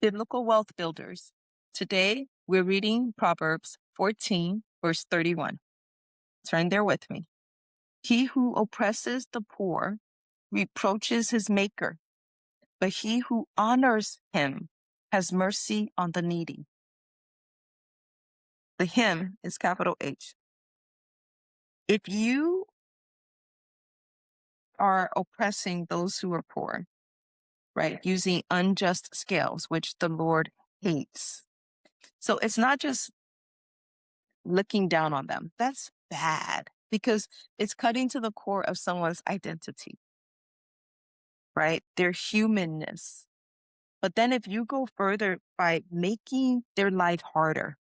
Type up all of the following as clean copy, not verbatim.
Biblical wealth builders. Today, we're reading Proverbs 14, verse 31. Turn there with me. He who oppresses the poor reproaches his maker, but he who honors him has mercy on the needy. The him is capital H. If you are oppressing those who are poor, right, using unjust scales, which the Lord hates. So it's not just looking down on them. That's bad because it's cutting to the core of someone's identity, right? Their humanness. But then if you go further by making their life harder,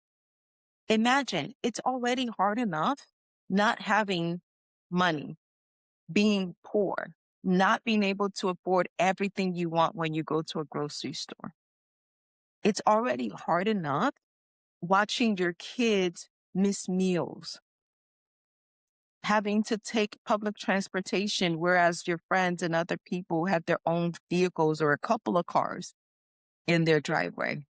imagine it's already hard enough not having money, being poor, not being able to afford everything you want when you go to a grocery store. It's already hard enough watching your kids miss meals, having to take public transportation, whereas your friends and other people have their own vehicles or a couple of cars in their driveway.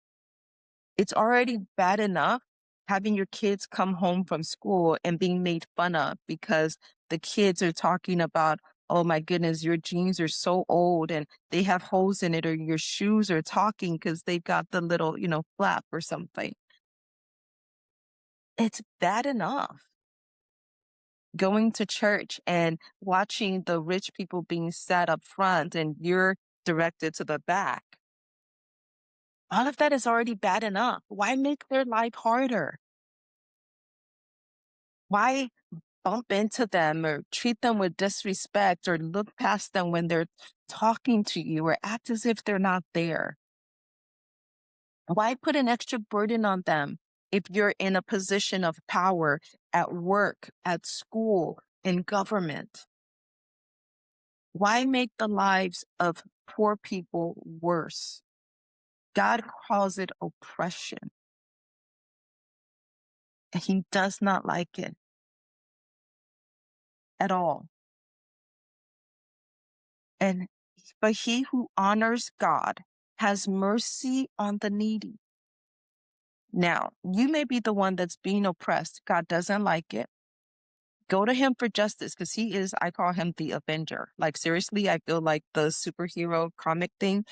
It's already bad enough having your kids come home from school and being made fun of because the kids are talking about, oh my goodness, your jeans are so old and they have holes in it, or your shoes are talking because they've got the little, flap or something. It's bad enough going to church and watching the rich people being sat up front and you're directed to the back. All of that is already bad enough. Why make their life harder? Why bump into them or treat them with disrespect or look past them when they're talking to you or act as if they're not there? Why put an extra burden on them if you're in a position of power at work, at school, in government? Why make the lives of poor people worse? God calls it oppression. And he does not like it at all. But he who honors God has mercy on the needy. Now, you may be the one that's being oppressed. God doesn't like it. Go to him for justice because I call him the avenger. Like, seriously, I feel like the superhero comic thing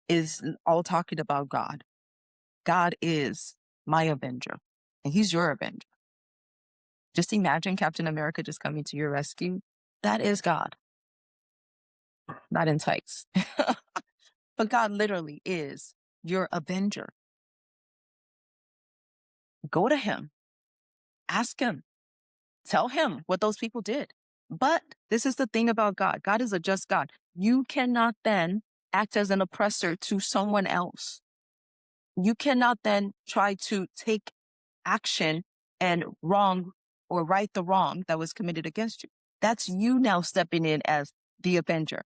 is all talking about God. God is my avenger, and he's your avenger. Just imagine Captain America just coming to your rescue. That is God. Not in tights. But God literally is your avenger. Go to him. Ask him. Tell him what those people did. But this is the thing about God. God is a just God. You cannot then act as an oppressor to someone else. You cannot then try to take action and wrong or right the wrong that was committed against you. That's you now stepping in as the avenger.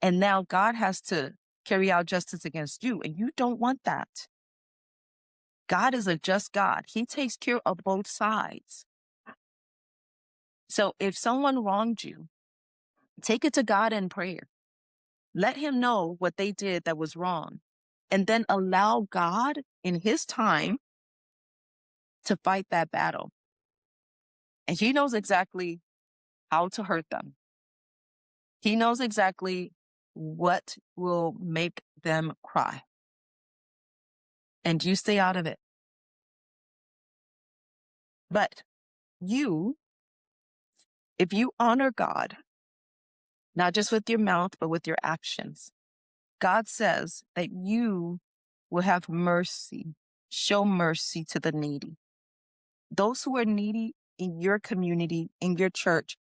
And now God has to carry out justice against you, and you don't want that. God is a just God. He takes care of both sides. So if someone wronged you, take it to God in prayer. Let him know what they did that was wrong, and then allow God in his time to fight that battle. And he knows exactly how to hurt them. He knows exactly what will make them cry. And you stay out of it. But if you honor God, not just with your mouth, but with your actions, God says that you will have mercy, show mercy to the needy. Those who are needy in your community, in your church,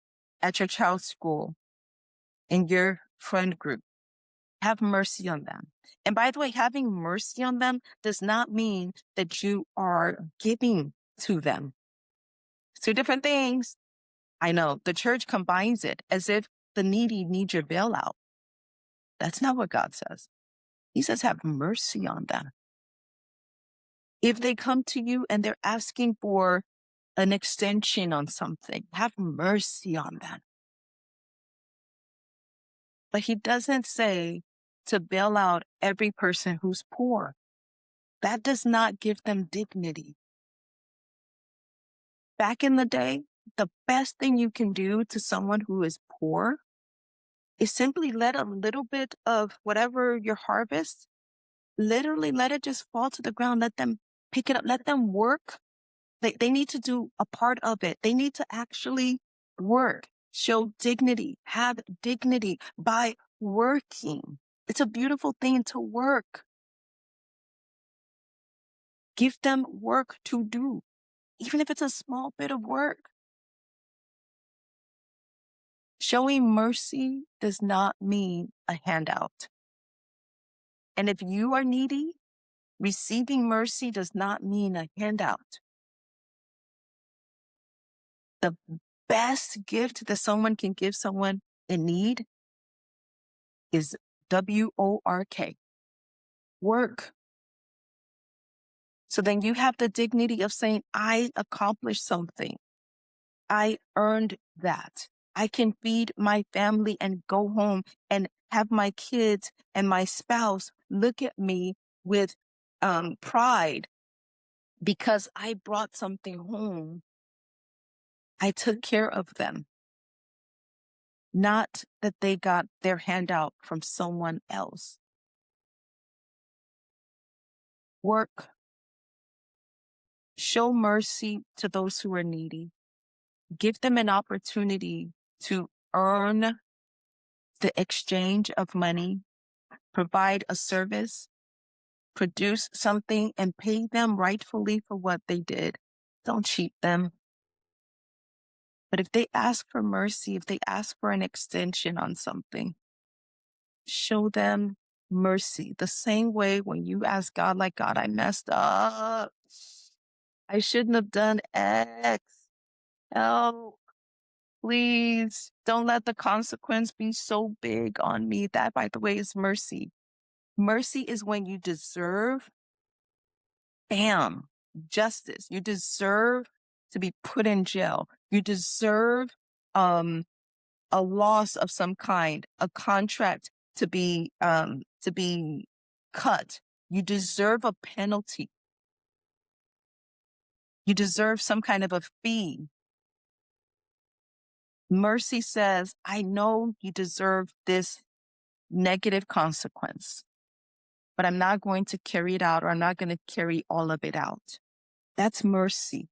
at your child's school, in your friend group, have mercy on them. And by the way, having mercy on them does not mean that you are giving to them. It's two different things. I know the church combines it as if the needy need your bailout. That's not what God says. He says, have mercy on them. If they come to you and they're asking for an extension on something, have mercy on them. But he doesn't say to bail out every person who's poor. That does not give them dignity. Back in the day, the best thing you can do to someone who is poor is simply let a little bit of whatever your harvest, literally let it just fall to the ground. Let them pick it up. Let them work. They need to do a part of it. They need to actually work, show dignity, have dignity by working. It's a beautiful thing to work. Give them work to do, even if it's a small bit of work. Showing mercy does not mean a handout. And if you are needy, receiving mercy does not mean a handout. The best gift that someone can give someone in need is WORK, work. So then you have the dignity of saying, I accomplished something. I earned that. I can feed my family and go home and have my kids and my spouse look at me with pride because I brought something home. I took care of them. Not that they got their handout from someone else. Work. Show mercy to those who are needy. Give them an opportunity to earn the exchange of money, provide a service, produce something, and pay them rightfully for what they did. Don't cheat them. But if they ask for mercy, if they ask for an extension on something, show them mercy. The same way when you ask God, like, God, I messed up. I shouldn't have done X. Help. Please don't let the consequence be so big on me. That, by the way, is mercy. Mercy is when you deserve, bam, justice. You deserve to be put in jail. You deserve a loss of some kind, a contract to be cut. You deserve a penalty. You deserve some kind of a fee. Mercy says, I know you deserve this negative consequence, but I'm not going to carry it out, or I'm not going to carry all of it out. That's mercy.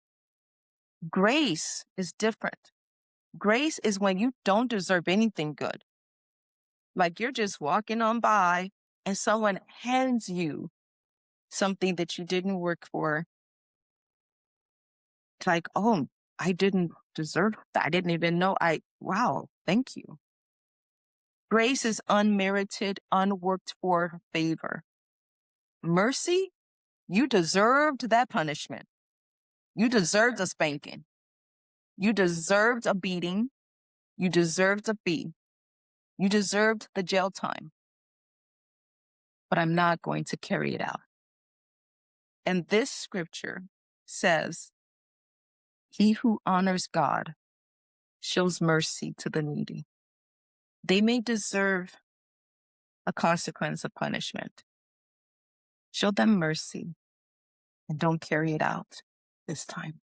Grace is different. Grace is when you don't deserve anything good. Like you're just walking on by and someone hands you something that you didn't work for. It's like, oh, I didn't deserve that. I didn't even know. Wow, thank you. Grace is unmerited, unworked for favor. Mercy, you deserved that punishment. You deserved a spanking. You deserved a beating. You deserved a fee. You deserved the jail time. But I'm not going to carry it out. And this scripture says, he who honors God shows mercy to the needy. They may deserve a consequence of punishment. Show them mercy and don't carry it out this time.